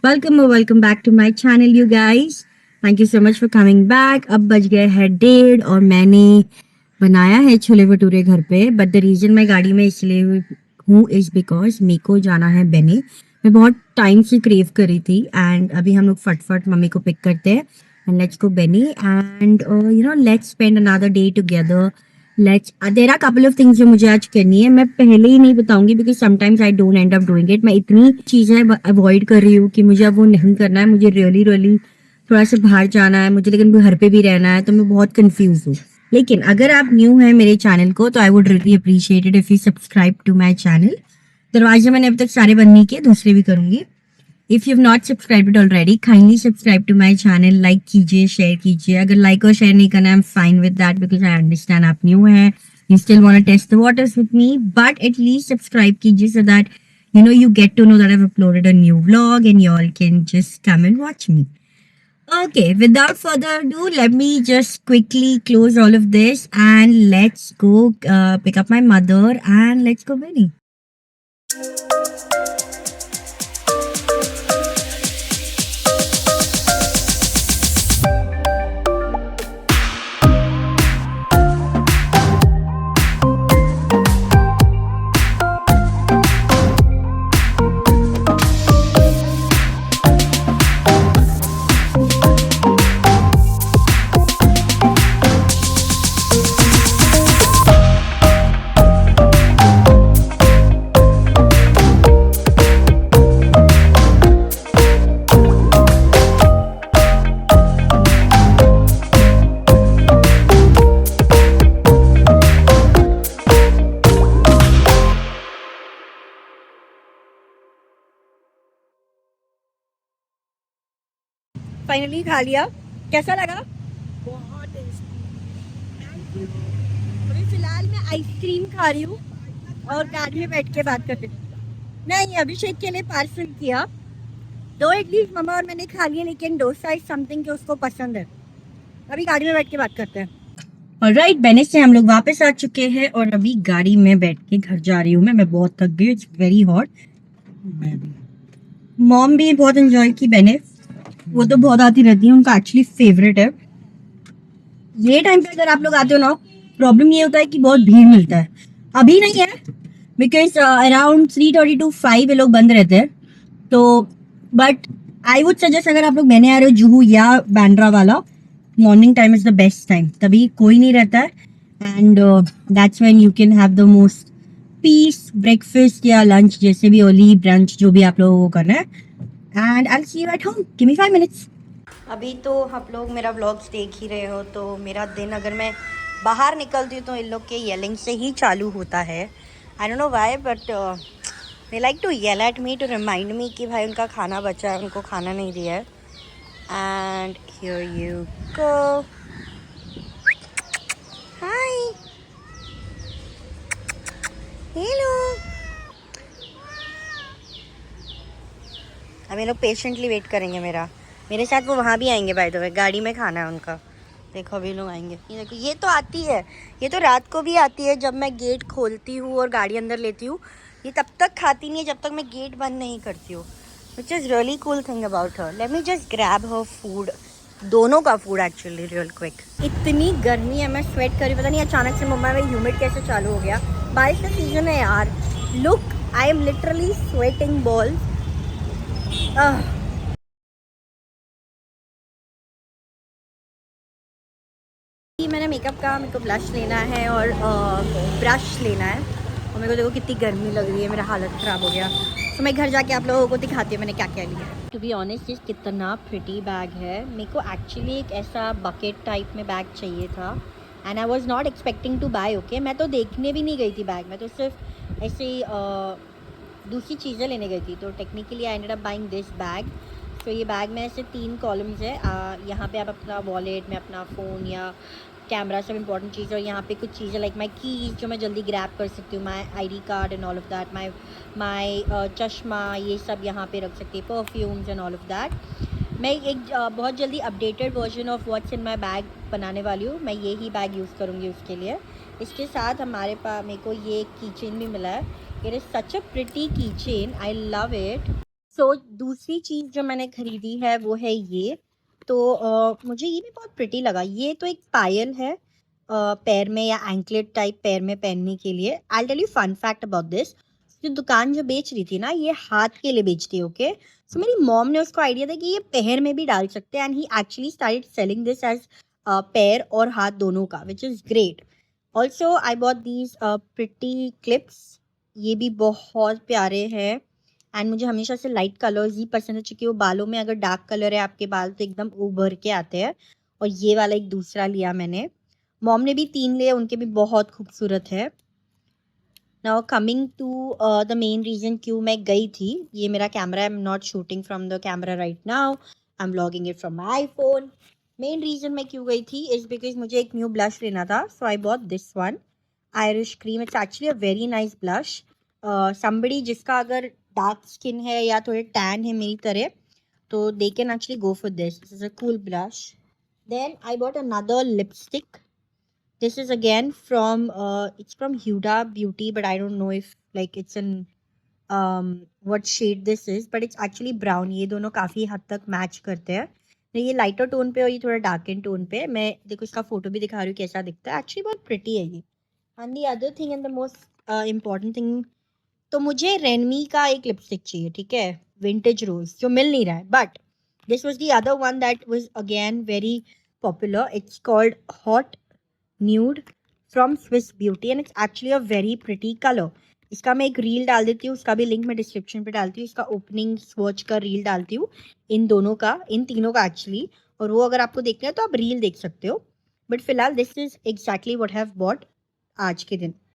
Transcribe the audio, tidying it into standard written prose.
welcome back to my channel, you guys. Thank you so much for coming back. अब बज गए हैं 1:30 और मैंने बनाया है छोले भटूरे घर पे. बट द रीजन मैं गाड़ी में इसलिए हूँ इज बिकॉज मेरे को जाना है बेनी. मैं बहुत टाइम से क्रेव करी थी एंड अभी हम लोग फटफट मम्मी को पिक करते हैं and let's go Beni and let's spend another day together. Let's there are couple of things जो मुझे आज करनी है. मैं पहले ही नहीं बताऊंगी because sometimes I don't and up doing it. मैं इतनी चीजें अवॉइड कर रही हूँ कि मुझे अब वो नहीं करना है. मुझे रियली रियली थोड़ा सा बाहर जाना है मुझे, लेकिन घर पे भी रहना है, तो मैं बहुत कंफ्यूज हूँ. लेकिन अगर आप न्यू हैं मेरे चैनल को तो I would really appreciate it if you subscribe to my channel. दरवाजे मैंने अब तक सारे बंद नहीं किए, दूसरे भी करूंगी. If you have not subscribed already kindly subscribe to my channel. Like कीजिए, शेयर कीजिए. अगर लाइक और शेयर नहीं करना I am fine with that because I understand आप न्यू हैं, you still want to test the waters with me, but at least subscribe कीजिए so that you get to know that I've uploaded a new vlog and you all can just come and watch me. Okay, without further ado, let me just quickly close all of this and let's go pick up my mother and let's go Benny. Finally खा लिया. कैसा लगा? बहुत tasty. अभी फिलहाल मैं ice cream खा रही हूँ और गाड़ी में बैठ के बात कर रही हूँ. नहीं, अभिषेक के लिए पार्सल किया. 2 इडली मम्मा और मैंने खा लिया, लेकिन डोसा इज समथिंग जो उसको पसंद है. अभी गाड़ी में बैठ के बात करते हैं. ऑलराइट, बेनिस से हम लोग वापस आ चुके हैं और अभी गाड़ी में बैठ के घर जा रही हूँ. मैं बहुत थक गई. It's very hot. मॉम भी बहुत एंजॉय की. बेनिस वो तो बहुत आती रहती है, उनका एक्चुअली फेवरेट है. ये टाइम पे अगर आप लोग आते हो ना, प्रॉब्लम ये होता है कि बहुत भीड़ मिलता है. अभी नहीं है बिकॉज अराउंड 3:30 to 5 ये लोग बंद रहते हैं. तो बट आई वुड सजेस्ट अगर आप लोग मैंने आ रहे हो जुहू या बैंड्रा वाला, morning time is the best time. तभी कोई नहीं रहता है and that's when you can have the most peace. Breakfast या लंच जैसे भी, अर्ली ब्रंच जो भी आप लोगों को करना है. And I'll see you at home. Give me 5 minutes. अभी तो आप लोग मेरा व्लॉग्स देख ही रहे हो. तो मेरा दिन अगर मैं बाहर निकलती हूँ तो इन लोग के येलिंग से ही चालू होता है. I don't know why but they like to yell at me to remind me कि भाई उनका खाना बचा है, उनको खाना नहीं दिया है. And here you go. Hi, hello. अब ये लोग पेशेंटली वेट करेंगे मेरे साथ. वो वहाँ भी आएंगे बाय द वे, गाड़ी में खाना है उनका. देखो अभी लोग आएंगे. ये देखो, ये तो आती है, ये तो रात को भी आती है जब मैं गेट खोलती हूँ और गाड़ी अंदर लेती हूँ. ये तब तक खाती नहीं है जब तक मैं गेट बंद नहीं करती हूँ, which is really cool thing about her. Let me just grab her food. दोनों का फूड एक्चुअली रियल क्विक. इतनी गर्मी है, मैं स्वेट करी. पता नहीं अचानक से मुंबई में ह्यूमिड कैसे चालू हो गया. बारिश का सीजन है यार. Look, I am literally sweating ball. मैंने मेकअप का, मेरे को ब्लश लेना है और ब्रश लेना है. और मेरे को देखो कितनी गर्मी लग रही है, मेरा हालत ख़राब हो गया. तो मैं घर जाके आप लोगों को दिखाती हूँ मैंने क्या क्या लिया. टू बी ऑनेस्ट ये कितना प्रिटी बैग है. मेरे को एक्चुअली एक ऐसा बकेट टाइप में बैग चाहिए था and I was not expecting to buy. Okay, मैं तो देखने भी नहीं गई थी बैग में, तो सिर्फ ऐसे ही दूसरी चीज़ें लेने गई थी. तो technically I ended up buying this bag. तो ये बैग में ऐसे 3 कॉलम्स है. यहाँ पे आप अपना वॉलेट में अपना फ़ोन या कैमरा, सब इंपॉर्टेंट चीज़. और यहाँ पे कुछ चीज़ें लाइक माई कीज जो मैं जल्दी ग्रैब कर सकती हूँ, my ID card and all of that, my चश्मा, ये सब यहाँ पे रख सकती है, perfumes and all of that. मैं एक बहुत जल्दी updated version of what's in my bag बनाने वाली हूँ. मैं ये ही बैग यूज़ करूँगी उसके लिए. इसके साथ हमारे पास मेरे को ये की चेन भी मिला है. It is such a pretty की चेन, आई लव इट. सो दूसरी चीज़ जो मैंने खरीदी है वो है ये। तो मुझे ये भी बहुत प्रिटी लगा। ये तो एक पायल है पैर में या एंकलेट टाइप पैर में पहनने के लिए। I tell you fun fact about this. जो दुकान जो बेच रही थी ना, ये हाथ के लिए बेचती है, ओके। सो मेरी मॉम ने उसको आइडिया था कि ये पैर में भी डाल सकते हैं, and he actually started selling this as पैर और हाथ दोनों का, which is great. Also I bought these pretty clips. ये भी बहुत प्यारे हैं, एंड मुझे हमेशा से लाइट कलर्स ही पसंद है, क्योंकि वो बालों में अगर डार्क कलर है आपके बाल तो एकदम उभर के आते हैं। और ये वाला एक दूसरा लिया मैंने। मॉम ने भी 3 लिए, उनके भी बहुत खूबसूरत है। Now coming to the main reason क्यों मैं गई थी। ये मेरा camera, I am not shooting from the camera right now, I am vlogging it from my iPhone. Main reason मैं क्यों गई थी इज बिकॉज मुझे एक न्यू ब्लश लेना था। So I bought this one, Irish cream. It's actually a very nice blush. Somebody जिसका अगर डार्क स्किन है या थोड़े टैन है मेरी तरह, तो they can actually go for this. This is a cool blush. Then I bought another lipstick. This is again from it's from Huda Beauty, but I don't know if like it's an what shade this is, but it's actually brown. ये दोनों काफी हद तक match करते हैं। ये lighter tone पे और ये थोड़ा डार्कन टोन पे। मैं देखो इसका फोटो भी दिखा रही हूँ कैसा दिखता है। एक्चुअली बहुत प्रिटी है ये। And the other thing and the most important thing, तो मुझे रेनमी का एक लिपस्टिक चाहिए, ठीक है, विंटेज रोज, जो मिल नहीं रहा है। But this was the other one that was again very popular. It's called hot nude from Swiss beauty, and it's actually a very pretty colour. इसका मैं एक रील डाल देती हूँ, उसका भी लिंक मैं डिस्क्रिप्शन पे डालती हूँ। इसका ओपनिंग स्वॉच का रील डालती हूँ, इन दोनों का, इन तीनों का एक्चुअली। और वो अगर आपको देखना है तो आप रील देख सकते हो। बट फिलहाल this is exactly what have bought आज के दिन।